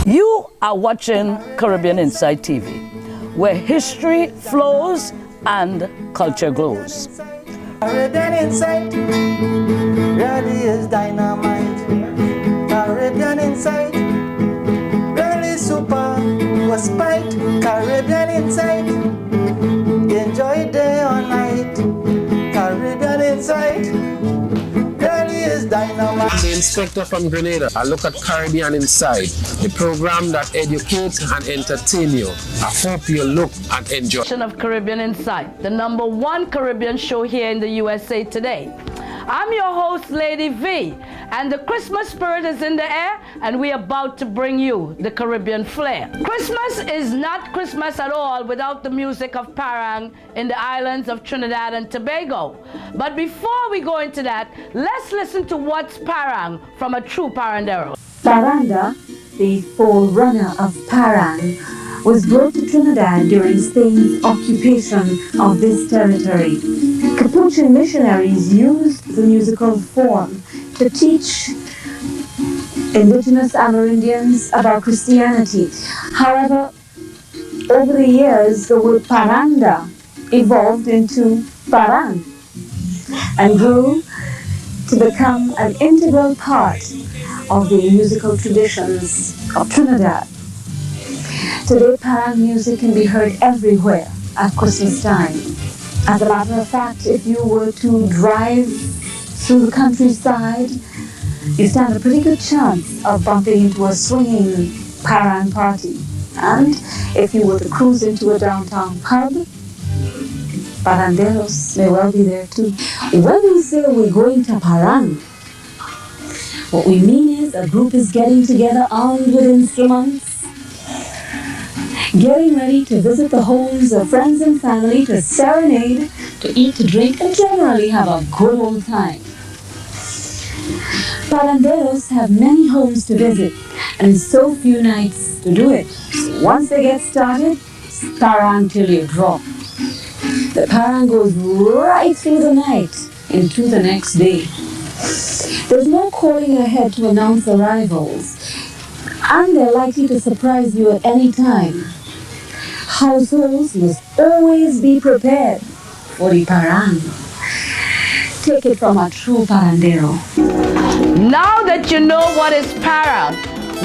You are watching Caribbean Insight TV, where history flows and culture glows. Caribbean Insight really is dynamite. Caribbean Insight really super was spite. Caribbean Insight enjoy day or night. Caribbean Insight really is dynamite. I'm the inspector from Grenada. I look at Caribbean Insight, the program that educates and entertain you. I hope you look and enjoy. Of Caribbean Insight, the #1 Caribbean show here in the USA today. I'm your host, Lady V, and the Christmas spirit is in the air, and we're about to bring you the Caribbean flair. Christmas is not Christmas at all without the music of parang in the islands of Trinidad and Tobago. But before we go into that, let's listen to what's parang from a true parandero. Paranda, the forerunner of parang, was brought to Trinidad during Spain's occupation of this territory. Capuchin missionaries used the musical form to teach indigenous Amerindians about Christianity. However, over the years, the word paranda evolved into parang and grew to become an integral part of the musical traditions of Trinidad. Today, parang music can be heard everywhere at Christmas time. As a matter of fact, if you were to drive through the countryside, you stand a pretty good chance of bumping into a swinging parang party. And if you were to cruise into a downtown pub, paranderos may well be there too. When we say we're going to parang, what we mean is a group is getting together armed with instruments, getting ready to visit the homes of friends and family, to serenade, to eat, to drink, and generally have a good old time. Paranderos have many homes to visit and so few nights to do it. So once they get started, it's parang till you drop. The parang goes right through the night into the next day. There's no calling ahead to announce arrivals, and they're likely to surprise you at any time. Households must always be prepared for the parang. Take it from a true parandero. Now that you know what is parang,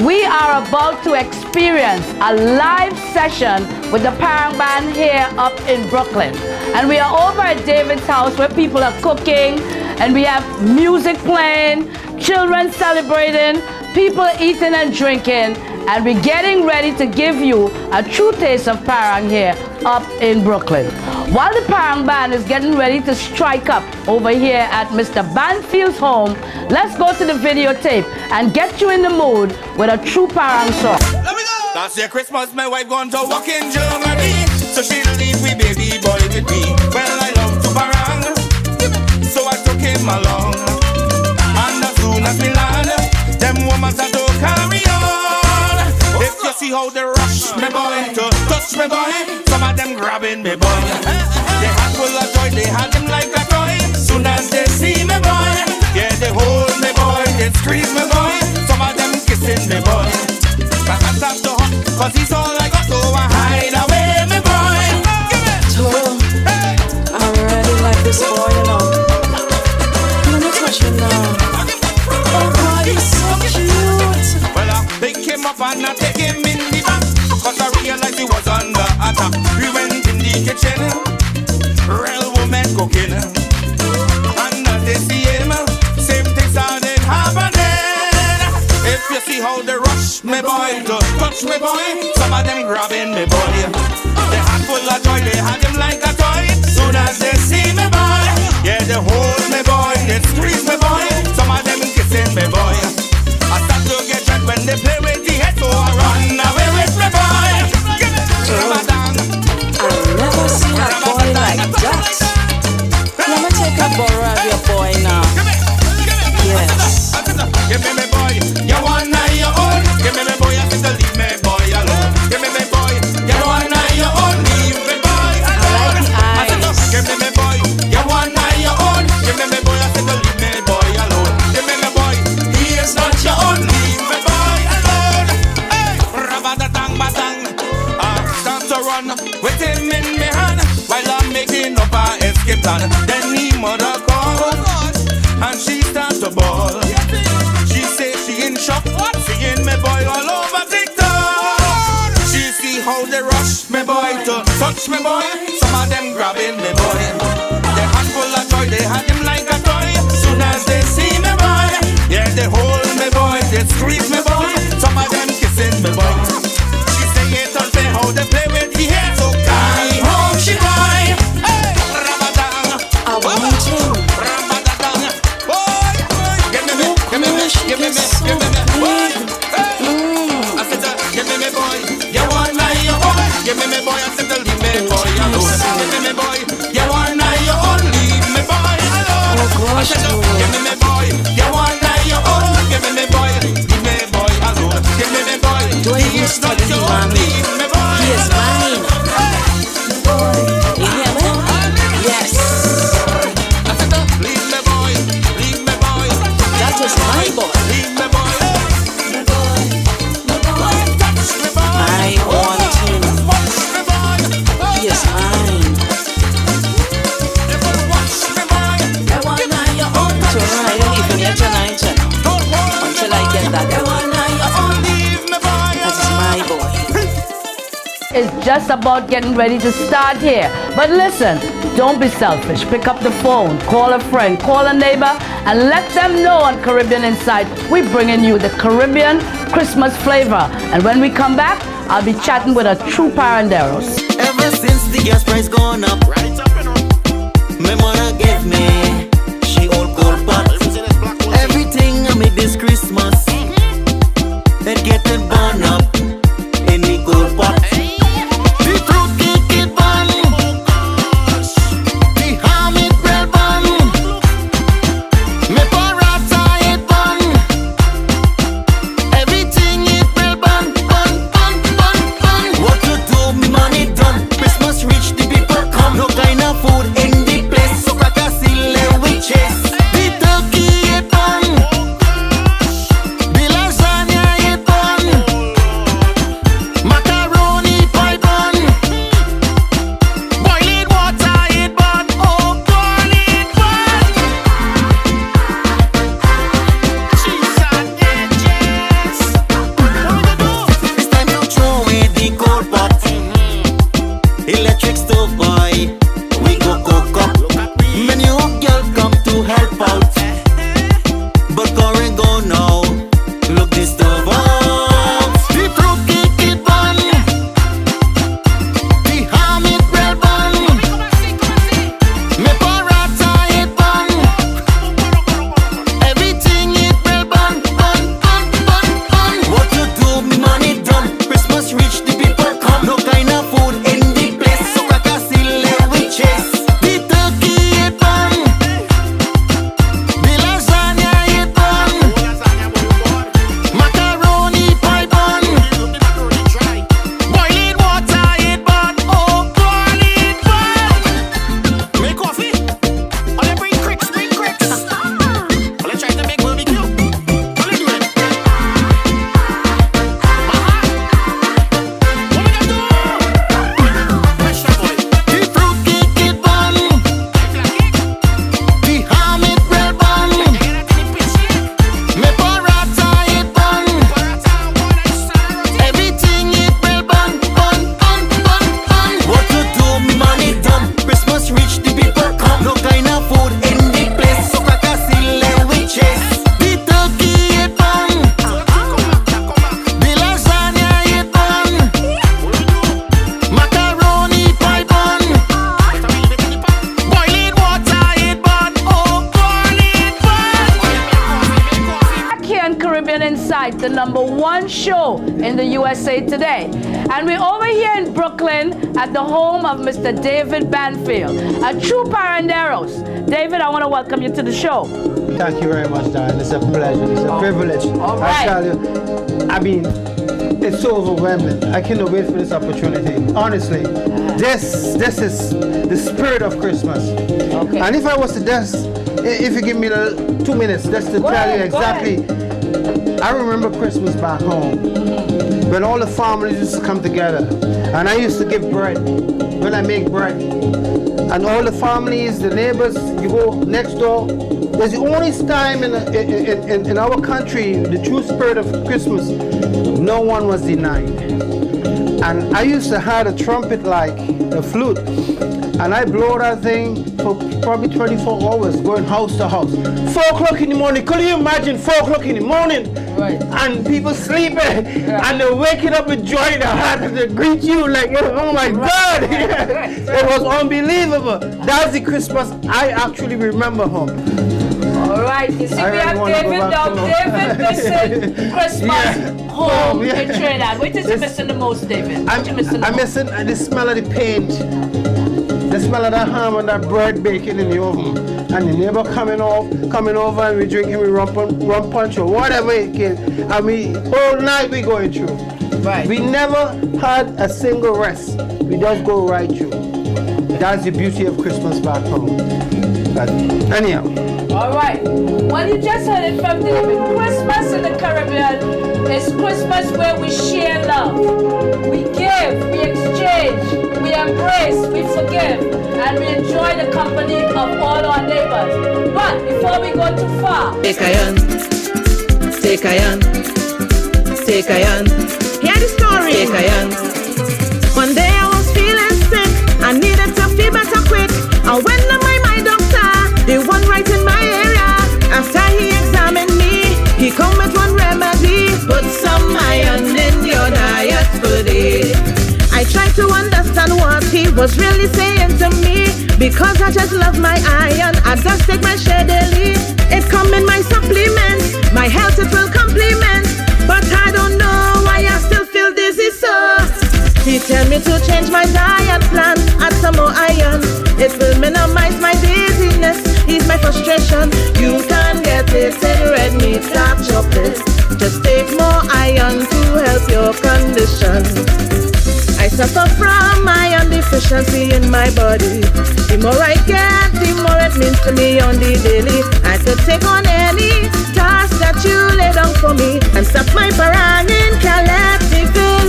we are about to experience a live session with the parang band here up in Brooklyn. And we are over at David's house where people are cooking, and we have music playing, children celebrating, people eating and drinking, and we're getting ready to give you a true taste of parang here up in Brooklyn. While the parang band is getting ready to strike up over here at Mr. Banfield's home, let's go to the videotape and get you in the mood with a true parang song. Let me go! Last year Christmas, my wife gone to work in Germany, so she leave me baby boy with me. Well, I love to parang, so I took him along. And as soon as we land, them women start to carry on. If you see how they rush me boy to touch me boy, some of them grabbing me boy. They had full of joy, they had him like a toy. Soon as they see me boy, yeah, they hold me boy, they squeeze me boy. Some of them kissing me boy. But I stop to hot, cause he's all I got, so I hide away me boy. Toro, I'm ready like this boy, you know. Let me touch you now. Oh God, he's so cute. Well, I pick him up and I take him in the back, cause I realized he was under attack. We went in the kitchen, real woman cooking, and as they see him, same things started happening. If you see how they rush me boy to touch me boy, some of them grabbing me boy. They had full of joy, they had him like a toy. Soon as they see me boy, yeah, they hold me boy, they squeeze me boy. Some of them kissing me boy. I start to get dread when they play with the head, so I run away with me boy. I've never seen a boy like that. Let me take a borrow of your boy now. Yes. Give me boy, you want your own. Give me boy, I said to leave me boy alone. Give me boy, you want your own. Leave me boy alone. I said, give me boy, you want your own. Give me boy, I said to leave me boy alone. Give me with him in my hand, while I'm making up our escape plan. Then me mother called, and she start to bawl. She say she in shock, seeing me boy all over TikTok. She see how they rush me boy to touch me boy. Some of them grabbing me boy. They handful of toy, they had him like a toy. Soon as they see me boy, yeah, they hold me boy, they squeeze me boy. Some of them kissing me boy. She say it's unfair how they play with the hair. So carry home she boy. Hey, Ramadan, I want you. Ramadan, boy, give me, give me, give me, give me, boy. Hey, I said, give me boy, you want my boy. Give me boy, I said, leave me boy alone. Give me boy, you want my own. Leave me boy alone. I said, give me boy, you want my own. Give me boy, leave me boy alone. Give me boy, Do I even study him, mommy? leave me boy He is alone. mine. You hear me? Yes. I said, leave me boy, leave me boy. That is my boy. Leave me boy. Touch me boy. I want him. Watch me boy. He is mine. Watch me boy. So I don't even get tonight Don't worry. until I get that. Leave me boy. That is my boy. It's just about getting ready to start here. But listen, don't be selfish. Pick up the phone, call a friend, call a neighbor, and let them know on Caribbean Insight we're bringing you the Caribbean Christmas flavor. And when we come back, I'll be chatting with a true paranderos. Ever since the gas price gone up, my mother gave me, she old gold pot. Everything I make this Christmas, it getting burn up in the gold pot. The fruit cake it burn, the ham it bread burn, me paratha it burn, everything it bread burn, burn, burn, burn, burn. What to do, me money done. Christmas reach, the people come. No kind of food in the place, so crack a seal and we chase. The turkey it burn, the lasagna it burn, macaroni pie burn, boiling water it burn, oh burn it burn. Cheese and edges. It's time to throw away the cold pot. Electric stove boy, we go cook up. Many of girl come to help out, but current go now. Look this stove up. The fruit cake it burn, the ham it bread burn, me paratha it burn, everything it bread burn, burn, burn, burn, burn. What to do, me money done. Christmas reach, the people come. No kind of food in the place, so crack a seal and we chase. The turkey it burn, the lasagna it burn, macaroni pie burn, boiling water it burn, oh burn it burn. Make coffee, all you bring cricks, all you try to make barbecue, all you do it. MAHA, what we gonna do? Fresh that boy. The fruit cake it burn, the ham it bread burn, me paratha it burn, everything it bread burn, burn, burn, burn, burn. What to do, me money done. Christmas reach, the people come. No kind of food in the place, so crack a seal and we chase. The turkey it burn, the lasagna it burn, macaroni pie burn, boiling water it burn, oh burn it burn. Back here on Caribbean Insight, the #1 show in the USA today. And we're over here in Brooklyn at the home of Mr. David Banfield, a true paranderos. David, I want to welcome you to the show. Thank you very much, darling. It's a pleasure. It's a privilege. all right. I tell you, I mean, it's so overwhelming. I cannot wait for this opportunity. Honestly, this is the spirit of Christmas. Okay. And if I was to just, if you give me the 2 minutes, just to tell you ahead, go exactly, I remember Christmas back home. when all the families used to come together. And I used to give bread, when I make bread. And all the families, the neighbors, you go next door. There's the only time in our country, the true spirit of Christmas, no one was denied. And I used to have a trumpet like a flute, and I blow that thing for probably 24 hours, going house to house. 4 o'clock in the morning, could you imagine 4 o'clock in the morning? Right. And people sleeping, and they're waking up with joy in their heart and they greet you like, oh my God! It was unbelievable. That's the Christmas I actually remember home. All right, you see, we have David now. David missing Christmas home in Trinidad. What is you missing the most, David? I'm missing the smell of the paint, the smell of that ham and that bread baking in the oven, and the neighbor coming over and we drinking rum punch or whatever it is, and we all night we going through. Right. We never had a single rest. We just go right through. That's the beauty of Christmas back home. But anyhow. All right. Well, you just heard it from David. Christmas in the Caribbean is Christmas where we share love. We give, we exchange, we embrace, we forgive, and we enjoy the company of all our neighbors. But before we go too far, take a hand. Hear the story. Take a hand. One day I was feeling sick. I needed to feel better quick. I went to my doctor, the one right in my area. After he examined me, he come with one remedy. Put some iron in your diet per day. I tried to understand what he was really saying to me, because I just love my iron. I just take my share daily. It come in my supplements. My health it will complement. But I don't know why I still feel dizzy, so he tell me to change my diet plan, add some more iron. It will minimize my dizziness, ease my frustration. You can get it in red meat, dark chocolate. Just take more iron to help your condition. I suffer from iron deficiency in my body. The more I get, the more it means to me on the daily. I could take on any task that you lay down for me and stop my parang in Calais.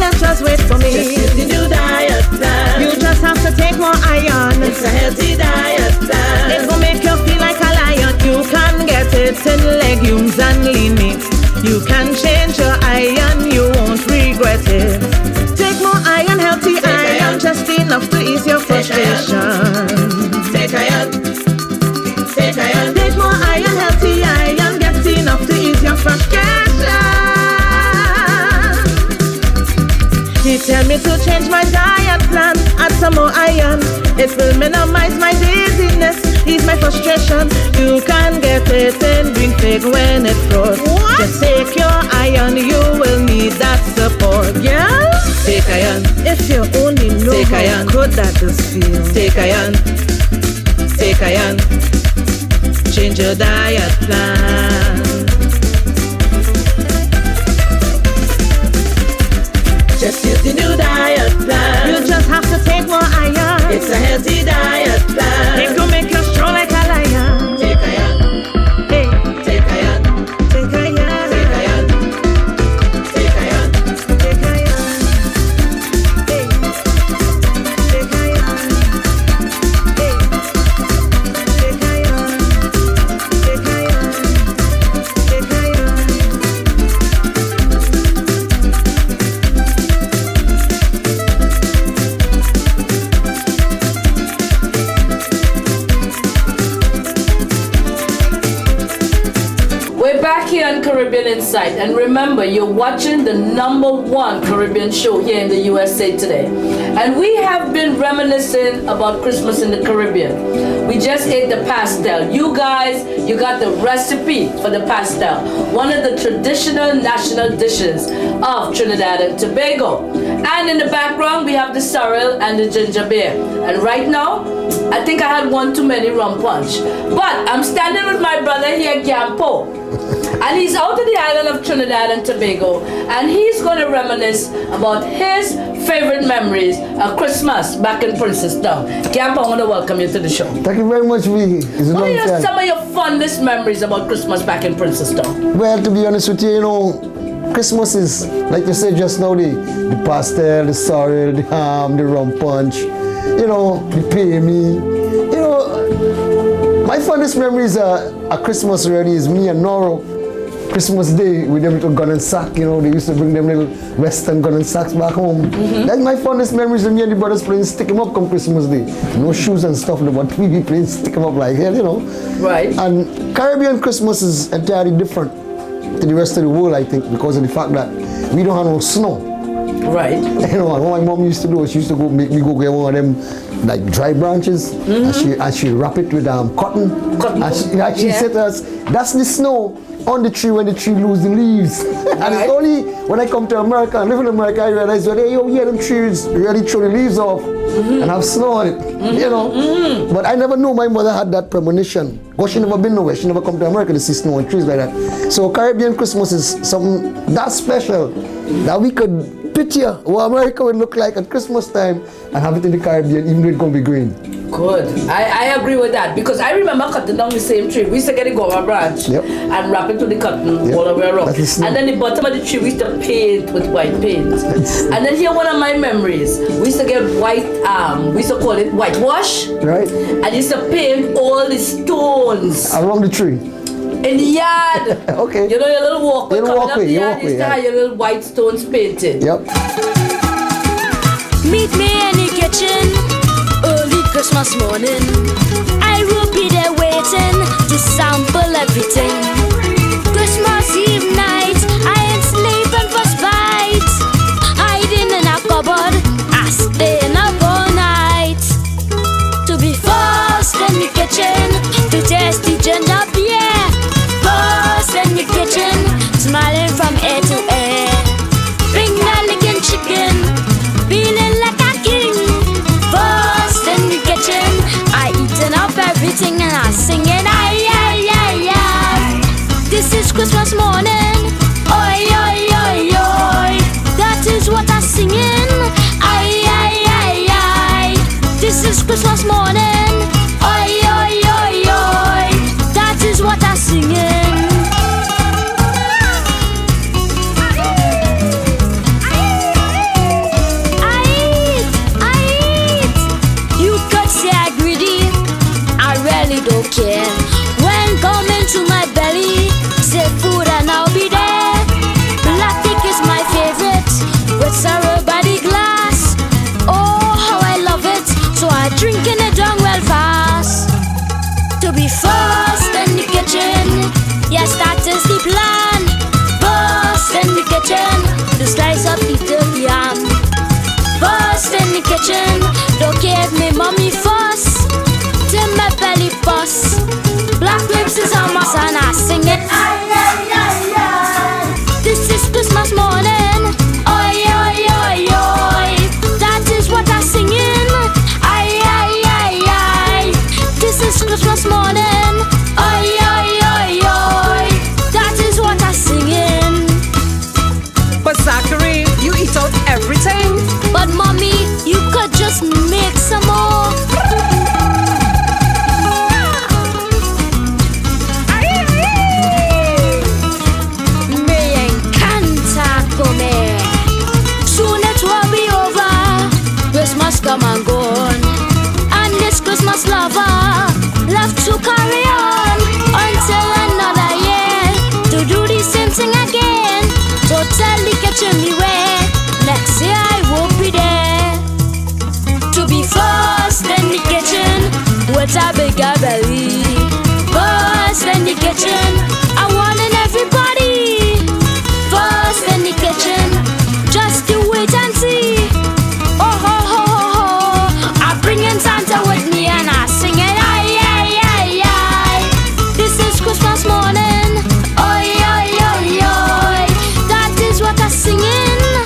Let's just wait for me. Just use the new diet plan. You just have to take more iron. It's a healthy diet plan. It will make you feel like a lion. You can get it in legumes and lean meat. You can change your iron, you won't regret it. Take more iron, healthy iron, just enough to ease your frustration. Take iron. Take iron. Take more iron, healthy iron, get enough to ease your frustration. He tell me to change my diet plan, add some more iron. It will minimize my dizziness, ease my frustration. You can get it in green fig when it froze. Just take your iron, you will need that support. Yeah? Take iron. If you only know Take how iron. good that does feel. Take iron. Take iron. Change your diet plan. Just use the new diet plan. You just have to take more iron. It's a healthy diet plan. It will make you strong like a lion. Take iron. Hey, Take iron. take iron. Take iron. Take iron. Take iron. Hey, take iron. Hey, take iron. Take iron. Take iron. we're back here on Caribbean Insight, and remember, you're watching the #1 Caribbean show here in the USA today. And we have been reminiscing about Christmas in the Caribbean. We just ate the pastel. You guys, you got the recipe for the pastel, one of the traditional national dishes of Trinidad and Tobago. And in the background, we have the sorrel and the ginger beer. And right now, I think I had one too many rum punch. But I'm standing with my brother here, Gampo. And he's out of the island of Trinidad and Tobago, and he's going to reminisce about his favorite memories of Christmas back in Princess Town. Gampo, I want to welcome you to the show. Thank you very much, Vicky. It's a What long are time. some of your fondest memories about Christmas back in Princess Town? Well, to be honest with you, Christmas is, like you said just now, the pastel, the sorrel, the ham, the rum punch, you know, the pay me. You know, my fondest memories at Christmas already is me and Noro. Christmas Day with them little gun and sack, you know, they used to bring them little Western gun and sacks back home. That's my fondest memories of me and the brothers playing stick 'em up come Christmas Day. No shoes and stuff, but we be playing stick 'em up like hell, you know. Right. And Caribbean Christmas is entirely different to the rest of the world, I think, because of the fact that we don't have no snow. Right. You know, what my mom used to do, she used to make me go get one of them like dry branches, and she wrap it with cotton. And she said to us, that's the snow on the tree when the tree lose the leaves. And it's only when I come to America and live in America, I realize that, hey, them trees really throw the leaves off and have snow on it, you know. But I never knew my mother had that premonition. Because she never been nowhere. She never come to America to see snow and trees like that. So Caribbean Christmas is something that special that we could picture what America would look like at Christmas time and have it in the Caribbean, even though it's going to be green. Good. I agree with that because I remember cutting down the same tree. We used to get a guava branch and wrap it to the cotton all the way around. And then the bottom of the tree we used to paint with white paint. And then here one of my memories, we used to get white, we used to call it whitewash. Right. And used to paint all the stones. Around the tree. In the yard. Okay. You know your little walkway Little coming walkway, up the yard, walkway, used to have your little white stones painted. Yep. Meet me in the kitchen early Christmas morning. I will be there waiting to sample everything. Christmas Eve night, I ain't sleeping for spite. Hiding in a cupboard, I staying up all night. To be first in the kitchen, to taste the ginger beer. First in the kitchen, smiling from ear to ear. Bring that licking chicken, feeling like a king. First in the kitchen, I eating up everything and I singing ay ay ay ay. This is Christmas morning, oi oi oi oi. That is what I'm singing, ay ay ay ay. This is Christmas morning, oi oi oi oi. That is what I'm singing. Don't care when coming to my belly, say food and I'll be there. Black ink is my favorite with sorrow by the glass. Oh, how I love it, so I drinking it down well fast. To be first in the kitchen, yes, that is the plan. First in the kitchen, to slice up the turkey ham. First in the kitchen, don't give me mommy fuss. Till my belly bust. Black lips is on my son, I sing it. Ay, ay, ay, ay. This is Christmas morning. Oi, oi, oi, oi. That is what I'm singing. Ay, ay, ay, ay. This is Christmas morning. Oi, oi, oi, oi. That is what I'm singing. But Zachary, you eat out everything. But mommy, you could just make some more. Soon it will be over. Christmas come and gone, and this Christmas lover left to carry on until another year to do the same thing again. So tell the kitchen beware, next year I won't be there. To be first in the kitchen with a bigger belly. First in the kitchen, I warning everybody. First in the kitchen, just to wait and see. Oh ho ho ho ho, I bring in Santa with me and I sing it ay ay ay ay. This is Christmas morning, oi oi oi oi. That is what I'm singing.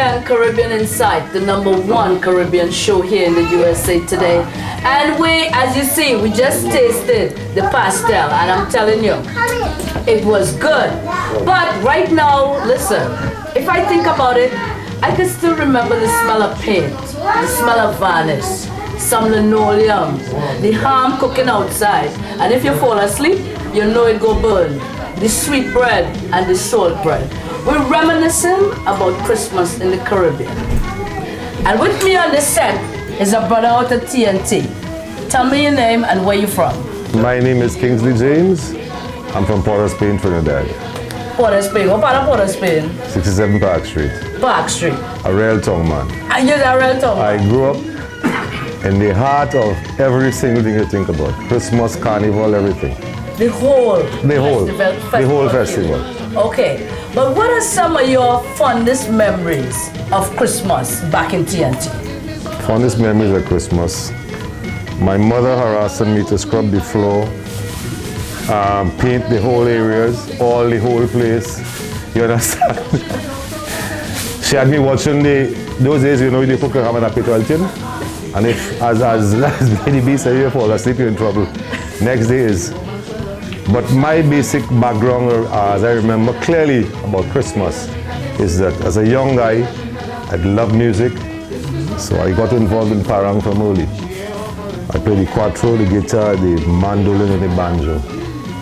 and Caribbean Insight, the #1 Caribbean show here in the USA today. And we, as you see, we just tasted the pastel, and I'm telling you, it was good. But right now, listen, if I think about it, I can still remember the smell of paint, the smell of varnish, some linoleum, the ham cooking outside. And if you fall asleep, you know it go burn. The sweet bread and the salt bread. We're reminiscing about Christmas in the Caribbean. And with me on the set is a brother out of TNT. Tell me your name and where you're from. My name is Kingsley James. I'm from Port of Spain, Trinidad. Port of Spain. What part of Port of Spain? 67 Park Street. Park Street. A real tongue man. And you're a real tongue man? I grew up in the heart of every single thing you think about. Christmas, carnival, everything. The whole festival. Okay. But what are some of your fondest memories of Christmas back in TNT? Fondest memories of Christmas. My mother harassing me to scrub the floor, paint the whole areas, the whole place. You understand? She had me watching those days, you know, they cook ham and a petrol tin. And if, as Benny B said, you fall asleep, you're in trouble. Next day is. But my basic background, as I remember clearly about Christmas, is that as a young guy, I loved music. So I got involved in parang from early. I played the quattro, the guitar, the mandolin, and the banjo.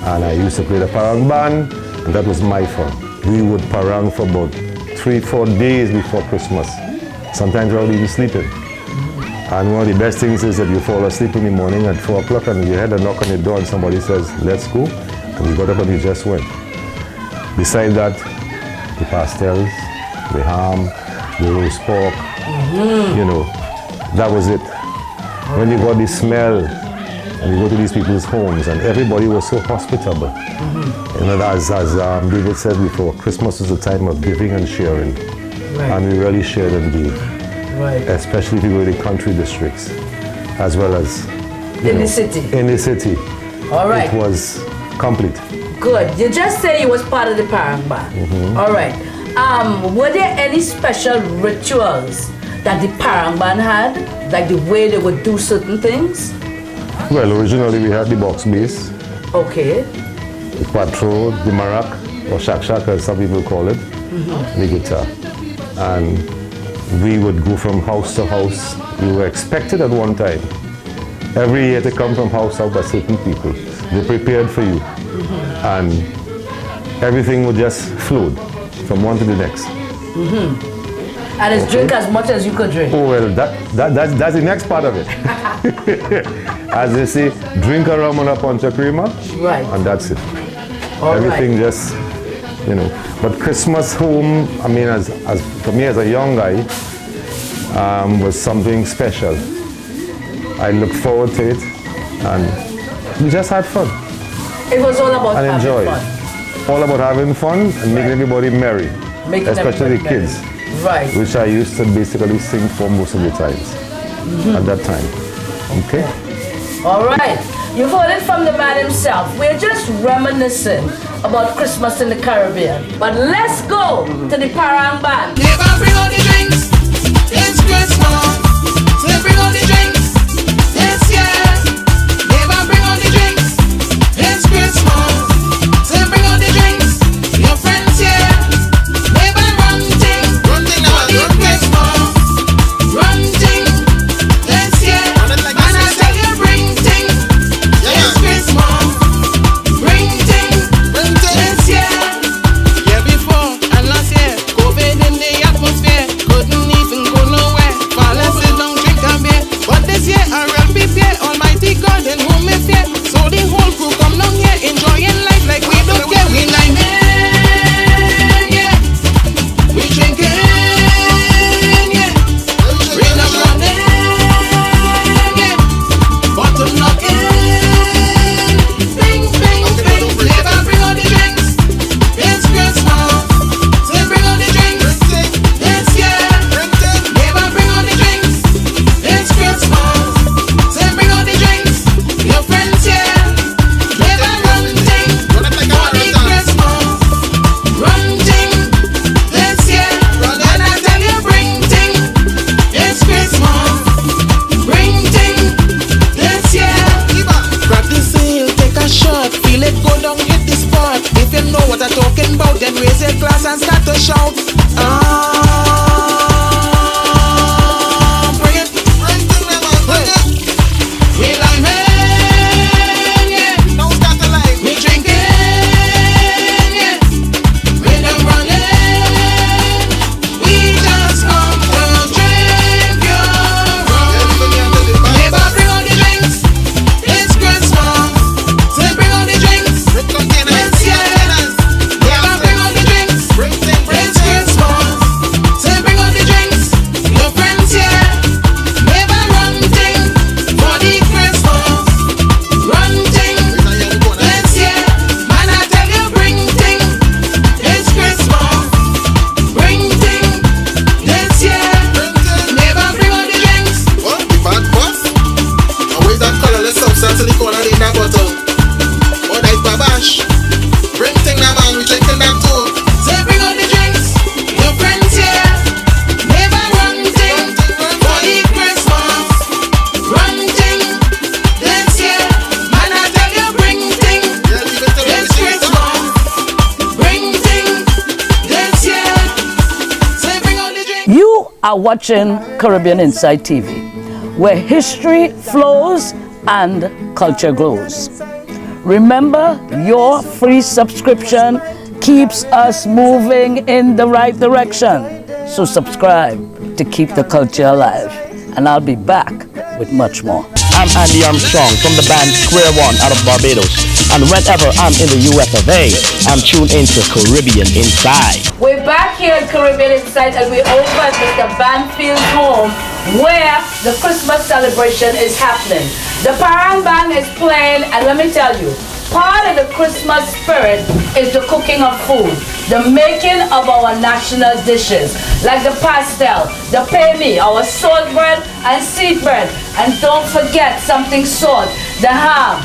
And I used to play the parang band, and that was my fun. We would parang for about 3-4 days before Christmas, sometimes without even sleeping. And one of the best things is that you fall asleep in the morning at 4 o'clock and you had a knock on the door and somebody says, let's go. And you got up and you just went. Besides that, the pastels, the ham, the roast pork, you know, that was it. When you got the smell and you go to these people's homes and everybody was so hospitable. You know, as David said before, Christmas is a time of giving and sharing. Right. And we really shared and gave. Right. Especially if you go to the country districts, as well as in the city. In the city. All right. It was complete. Good. You just said you was part of the parang band. All right. Were there any special rituals that the parang band had, like the way they would do certain things? Well, originally we had the box bass. Okay. The quattro, the marac, or shak-shak as some people call it, the guitar. And we would go from house to house. We were expected at one time, every year, to come from house out by certain people. They prepared for you. And everything would just flow from one to the next. And it's drink as much as you could drink. Oh, well, that's the next part of it. As they say, drink a rum and a punch of creamer. Right. And that's it. All everything right. just, you know. But Christmas home, I mean, as for me as a young guy, was something special. I looked forward to it, and we just had fun. It was all about and having enjoy. fun. All about having fun and making everybody merry, especially the kids, right? Which I used to basically sing for most of the times at that time. Okay. All right. You heard it from the man himself. We're just reminiscing about Christmas in the Caribbean. But let's go to the parang band. Never bring all the drinks. It's Christmas. So bring all the drinks. It's yeah. Never bring all the drinks. It's Christmas. So bring all the drinks. Your friends here. Never run thing. Run thing now. It's Christmas. Run thing. It's yeah. And I tell you bring thing. It's Christmas. Bring thing. It's yeah. Yeah, before and last year, COVID in the You are watching Caribbean Inside TV, where history flows and culture glows. Remember, your free subscription keeps us moving in the right direction. So subscribe to keep the culture alive. And I'll be back with much more. I'm Andy Armstrong from the band Square One out of Barbados. And whenever I'm in the US of A, I'm tuned into Caribbean Inside. We're back here at Caribbean Inside and we're over at Mr. Banfield's home where the Christmas celebration is happening. The Parang Band is playing, and let me tell you, part of the Christmas spirit is the cooking of food, the making of our national dishes, like the pastel, the pay me, our salt bread and seed bread, and don't forget something salt, the ham.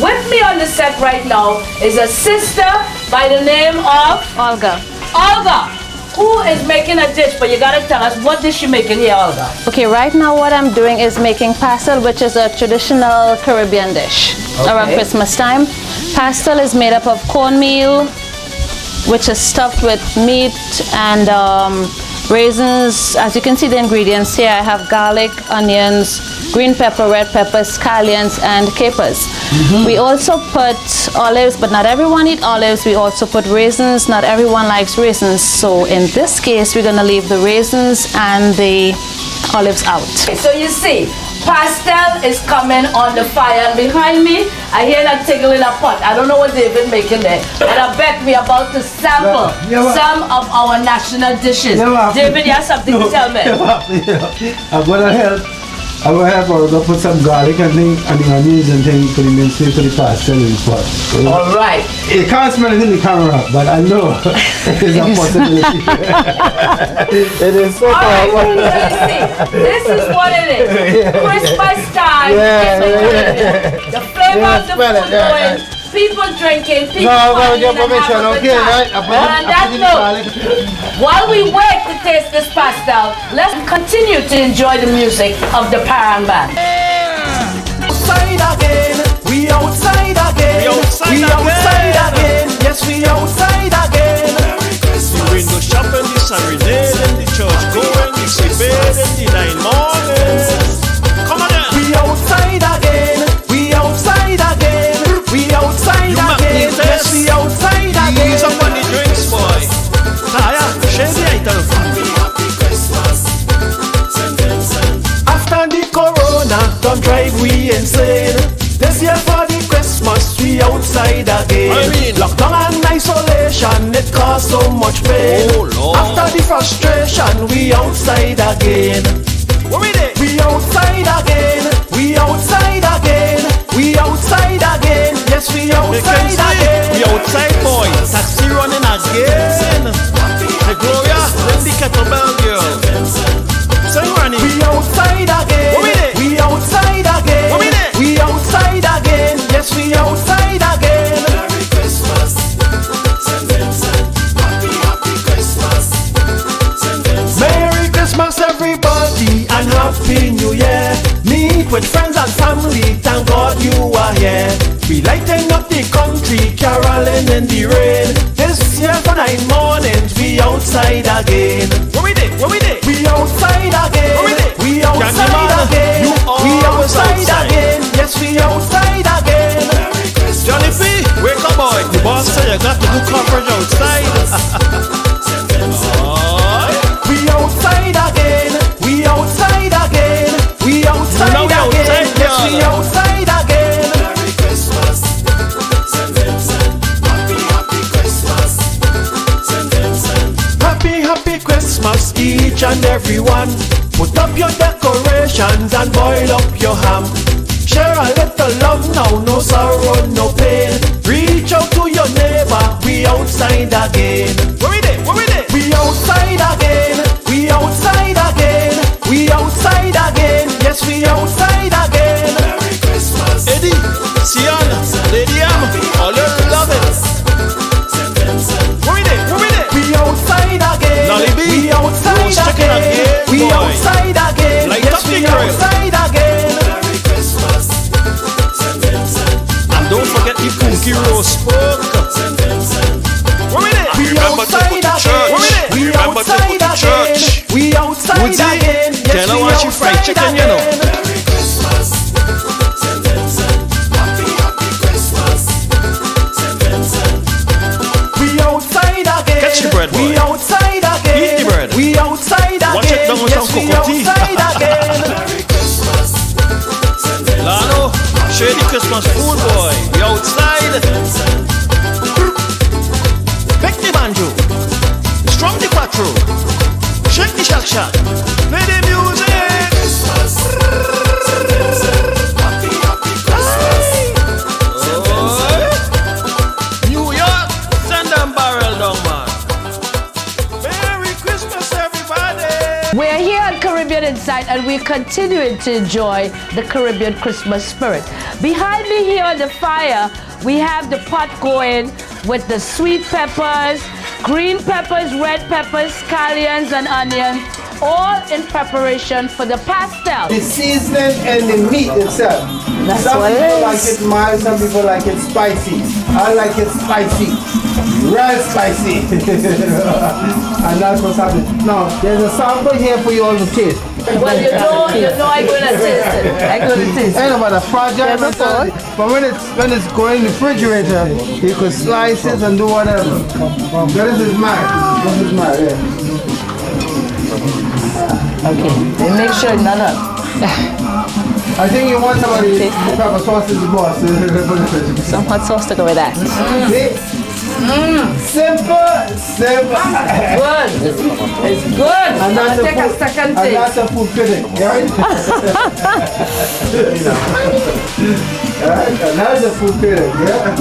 With me on the set right now is a sister by the name of Olga. Olga, who is making a dish, but you gotta tell us what dish you're making here, Olga. Okay, right now what I'm doing is making pastel, which is a traditional Caribbean dish around Christmas time. Pastel is made up of cornmeal, which is stuffed with meat and raisins. As you can see the ingredients here, I have garlic, onions, green pepper, red peppers, scallions, and capers. We also put olives, but not everyone eats olives. We also put raisins. Not everyone likes raisins. So in this case, we're gonna leave the raisins and the olives out. So you see, pastel is coming on the fire, and behind me, I hear that tickling a pot. I don't know what David making there, but I bet we're about to sample some of our national dishes. David, you have something to tell me? I'm gonna help. I'm gonna help Olga put some garlic and the onions and things for the minced for the pastel in the pot. All right. You can't smell it in the camera, but I know it's a possibility. It is so powerful. This is what it is. Christmas time. The flavor of the food going. People drinking, people partying and having a good time. And on that note, while we wait to taste this pastel, let's continue to enjoy the music of the Parang Band. Outside again, we outside again, we outside again, yes we outside again. The window shopping, the serenade, and the church going, the sleeping, and the 9 mornings. Come on then. We outside again, we outside again, we outside again, yes we outside again. Ease up on the drinks, boy. Kaya, share the item. After the corona, don't drive we insane. This year for the Christmas, we outside again. Lockdown and isolation, it caused so much pain. After the frustration, we outside again. We outside again, we outside again, we outside again, yes we outside again. We outside, boy. Taxi running again. Hey Gloria, bring the kettlebell girl. So you running? We outside again, we outside again, we outside again, yes we outside again. Merry Christmas, St. Vincent, happy Christmas, St. Vincent. Merry Christmas everybody and Happy New Year. Meet with friends and family, thank God you are here. We lighting up the country, caroling in the rain. This year for 9 mornings, we outside again. What we did? We outside again. We outside again. We outside again. Yes, we outside again. Johnny P, wake up, boy. The boss said you got to do coverage outside. We outside again. We outside again. We outside again. Yes, we outside again. Merry Christmas, St. Vincent. Happy Christmas, St. Vincent. Happy Christmas, each and every one. Put up your decorations and boil up your ham. Share a little love now, no sorrow, no pain. Reach out to your neighbor, we outside again. What we did? We outside again, we outside again, we outside again, yes we outside again. Merry Christmas, Eddie, Sian, Lady Am, all you love it. What we did? We outside again, Nolly B, we outside again, we outside again, Light yes up the we grill. outside again. Merry Christmas, St. Vincent. And don't forget the funky roast pork. We outside again, we outside again. outside Woody, again. Yes, tell her we why she fried outside chicken, you know. again. Merry Christmas, St. Vincent. Happy, happy Christmas, St. Vincent. We outside again. Catch the bread, boy. We outside again. Eat the bread. We outside again. Watch it down with yes, some we cocoa tea. outside again. Merry Christmas, St. Vincent. Lano, share the Christmas food, boy. We outside. Pick the banjo. Strum the quattro. Shake the shack shack. Play the music. Christmas, St. Vincent. Happy, happy Christmas, St. Vincent. New York, send them barrel down, man. Merry Christmas, everybody. We're here at Caribbean Insight and we're continuing to enjoy the Caribbean Christmas spirit. Behind me here on the fire, we have the pot going with the sweet peppers, green peppers, red peppers, scallions and onions, all in preparation for the pastel. The seasoning and the meat itself. That's Some what it people is. like it mild, some people like it spicy. I like it spicy, real spicy. And that's what's happening. Now, there's a sample here for you all to taste. Well, you know I'm going to taste it. I'm going to taste it. I know about the fragile, but when it's going in the refrigerator, you could slice it and do whatever. This is mine. This is mine, yeah. Okay, and make sure none of I think you want some of the pepper sauce in the boss. Some hot sauce to go with that. Simple. Good. It's good. And that's I'll take a second and taste. that's a food critic, right? Right? And that's a food critic, yeah?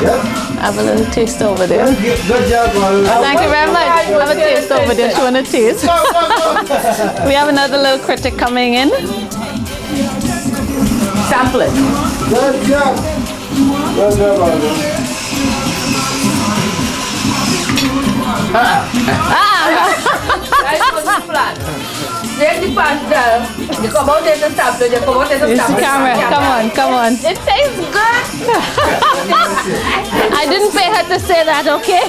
Yep. Have a little taste over there. Good job, man. Thank you very much. Have a taste over there. Showing a taste. We have another little critic coming in. Sample it. Good job. Good job, man. Take the pastel. You come out there to sample. You come out there to Use the sample. camera. Come on. It tastes good. I didn't pay her to say that, okay?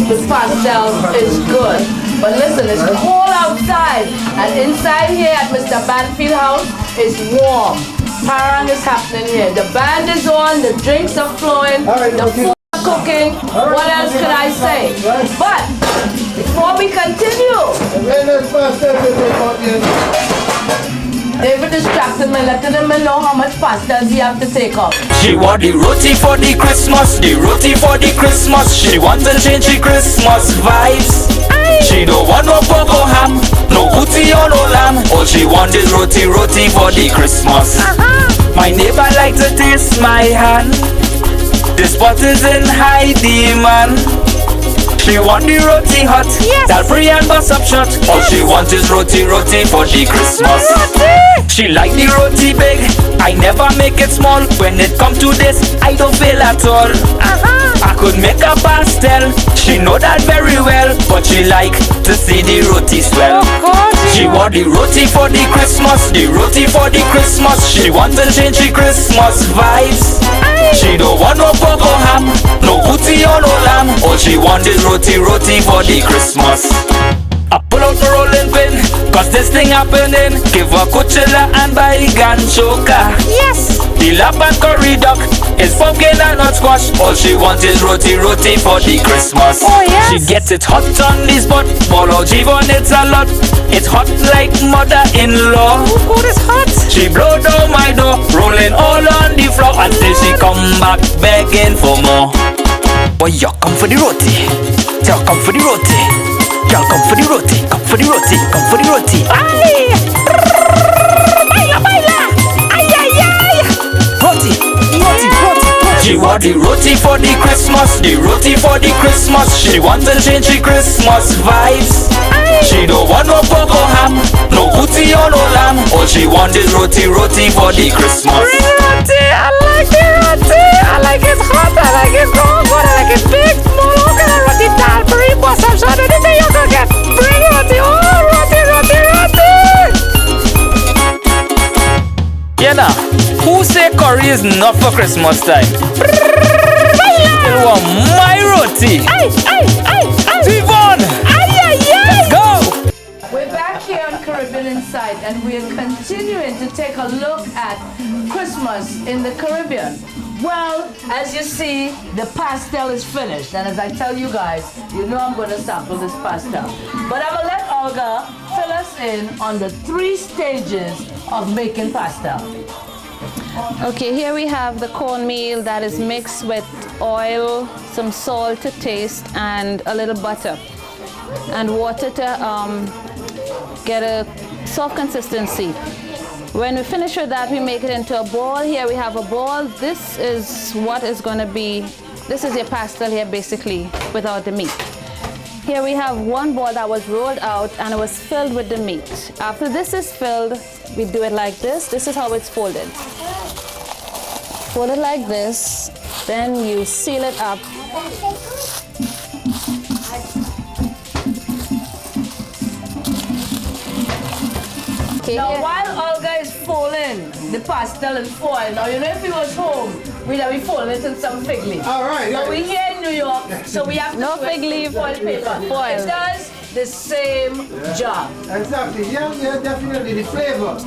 The pastel is good. But listen, it's cold outside. And inside here at Mr. Banfield House, it's warm. Parang is happening here. The band is on, the drinks are flowing, the food is cooking. What else can I say? But before we continue, David distracted me, letting him know how much pastels he have to take off. She want the roti for the Christmas, the roti for the Christmas. She want to change the Christmas vibes. She don't want no pogo ham, no booty or no lamb. All she want is roti for the Christmas. My neighbor like to taste my hand. This pot is in high demand. She want the roti hot, that free and bust up shot. All she want is roti for the Christmas. She like the roti big, I never make it small. When it come to this, I don't fail at all. I could make a pastel, she know that very well. But she like to see the roti swell. She want the roti for the Christmas, the roti for the Christmas. She want to change the Christmas vibes. She don't want no pogo ham, no booty or no lamb. All she want is roti for the Christmas. I pull out the rolling pin, cause this thing happening. Give her Coachella and buy Ganchoka. Yes! The lap and curry duck is pumpkin and hot squash. All she wants is roti for the Christmas. Oh yes! She gets it hot on the spot, bolo Shivan it's a lot. It's hot like mother-in-law. Oh, good, it's hot. She blow down my door, rolling all on the floor until she come back begging for more. Boy, you come for the roti. Y'all come for the roti. Y'all come for the roti. Come for the roti. Come for the roti. Ay! Baila! Ay! Roti. She want the roti for the Christmas, the roti for the Christmas. She want to change the Christmas vibes. She don't want no pogo ham, no booty or no lamb. All she want is roti for the Christmas. Bring roti! I like the roti! I like it hot, I like it cold, I like it big, small, all kind of roti, dal, brie, bossam, shot, anything you can get. Bring roti! Oh, roti! Yeah, now, who say curry is not for Christmas time? You want my roti? Ay! Shivan! Ay! Let's go! We're Caribbean Insight, and we are continuing to take a look at Christmas in the Caribbean. Well, as you see, the pastel is finished, and as I tell you guys, you know I'm going to sample this pastel. But I'm going to let Olga fill us in on the 3 stages of making pastel. Okay, here we have the cornmeal that is mixed with oil, some salt to taste, and a little butter, and water to get a soft consistency. When we finish with that, we make it into a ball. Here we have a ball. This is what is going to be, this is your pastel here basically without the meat. Here we have one ball that was rolled out and it was filled with the meat. After this is filled, we do it like this. This is how it's folded. Fold it like this, then you seal it up. Okay, now, while Olga is folding the pastel in foil, now you know if we was home, we'd have been folding it in some fig leaf. All right. But we're here in New York, so we have to no fig leaf, foil paper. Foil. It does the same job. Exactly. Yeah, definitely the flavor.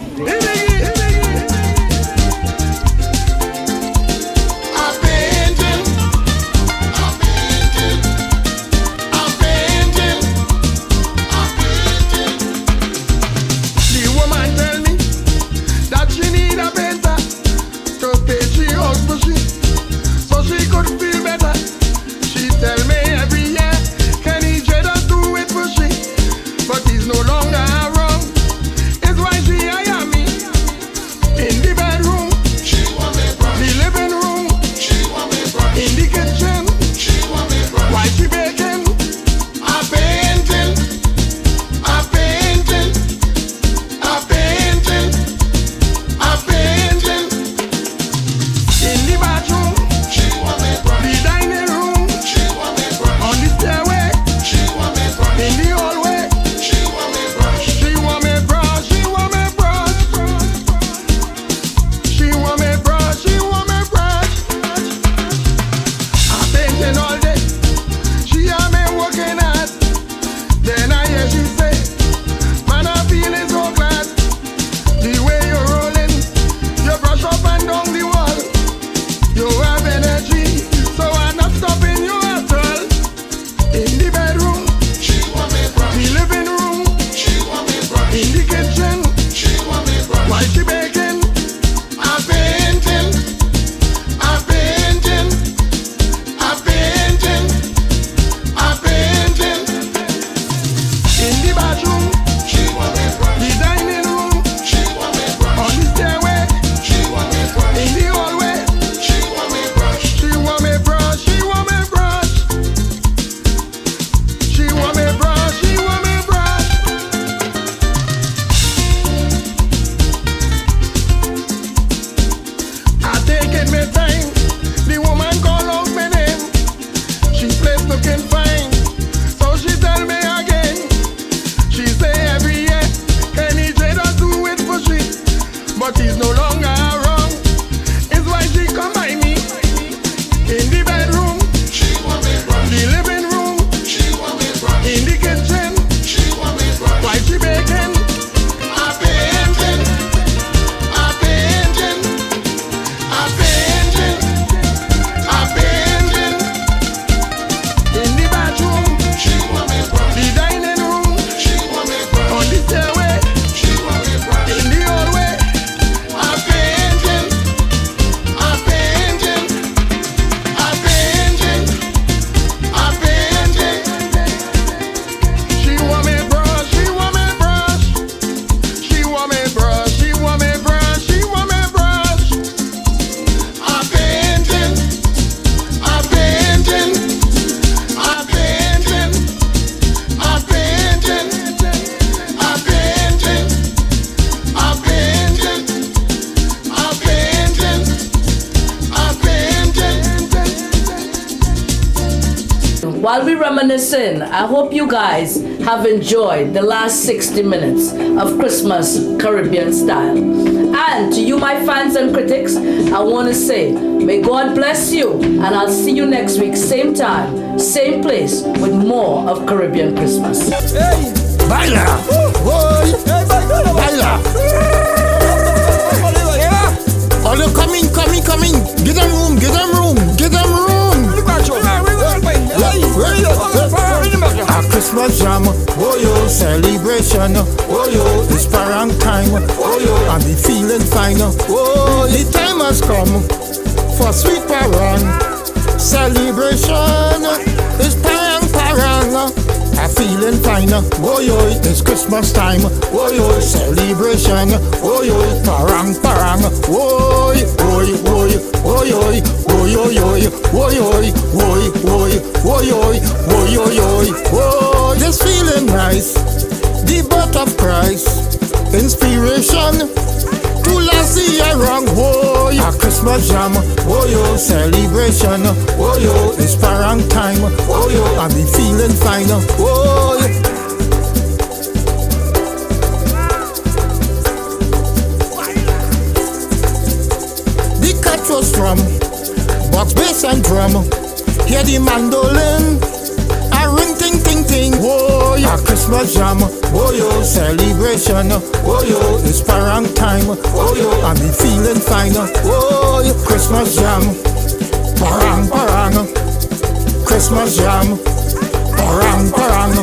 While we reminiscing, I hope you guys have enjoyed the last 60 minutes of Christmas Caribbean style. And to you, my fans and critics, I want to say, may God bless you, and I'll see you next week, same time, same place, with more of Caribbean Christmas. Hey, baila! jam, oh yo, celebration, oh yo, it's parang time, oh yo, I be feeling fine, oh, the time has come for sweet parang celebration, it's parang, I'm feeling fine, oh yo, it's Christmas time, oh yo, celebration, oh yo, parang, oh yo, oh yo, oh yo, oh yo, oh yo, oh yo, oh yo, oh yo, oh, just feeling nice, the birth of Christ, inspiration to last the year wrong, oh yo, a Christmas jam, oh yo, celebration, oh yo, it's parang time, oh yo, I be feeling fine, oh yo. The cat was from box bass and drum, hear the mandolin, a ring ting ting ting, oh yo, a Christmas jam, oh yo, celebration, oh yo, it's parang time, oh yo, I be feeling fine, oh yo, Christmas jam, parang, Christmas jam, parang,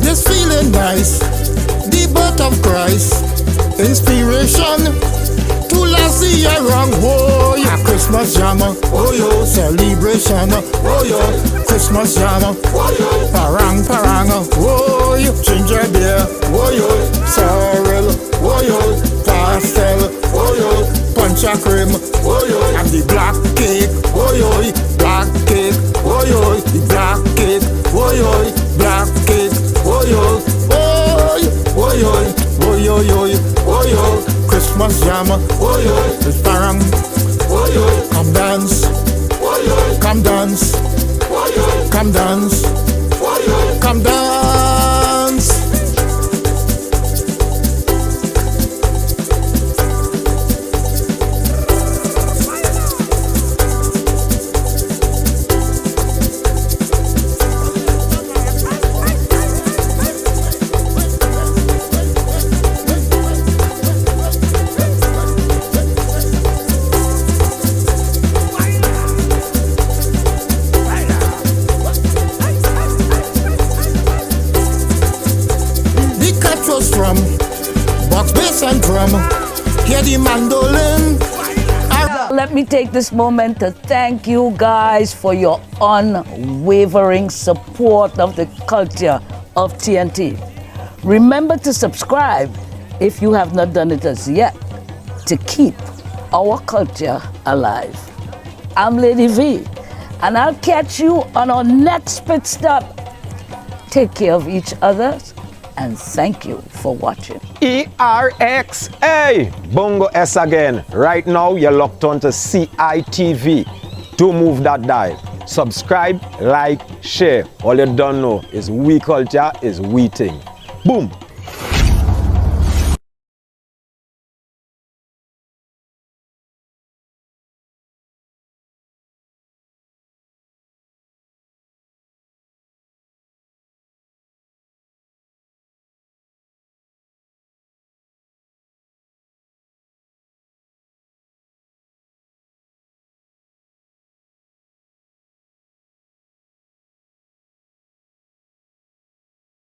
just feeling nice, the birth of Christ, inspiration to last the year wrong, oh yo, Christmas jam, oh yo, celebration, oh yo, Christmas jam, oh yo, parang, oh yo, ginger beer, oh yo, sorrel, oh yo, pastel, oh yo, punch and cream, oh yo, and the black cake, oh yo, black cake, oh yo, the black cake, oh yo, black cake, oh yo, oh yo, oh yo, oh yo, oh yo, Christmas jam, oh yo, it's parang, oh yo, come dance, oh yo, come dance, oh yo, come dance, oh yo, come dance. From box bass and drum, hear the mandolin. Let me take this moment to thank you guys for your unwavering support of the culture of TNT. Remember to subscribe if you have not done it as yet to keep our culture alive. I'm Lady V, and I'll catch you on our next pit stop. Take care of each other, and thank you for watching. ERXA, Bongo S again. Right now, you're locked on to CITV. Don't move that dial. Subscribe, like, share. All you don't know is we culture is we thing. Boom.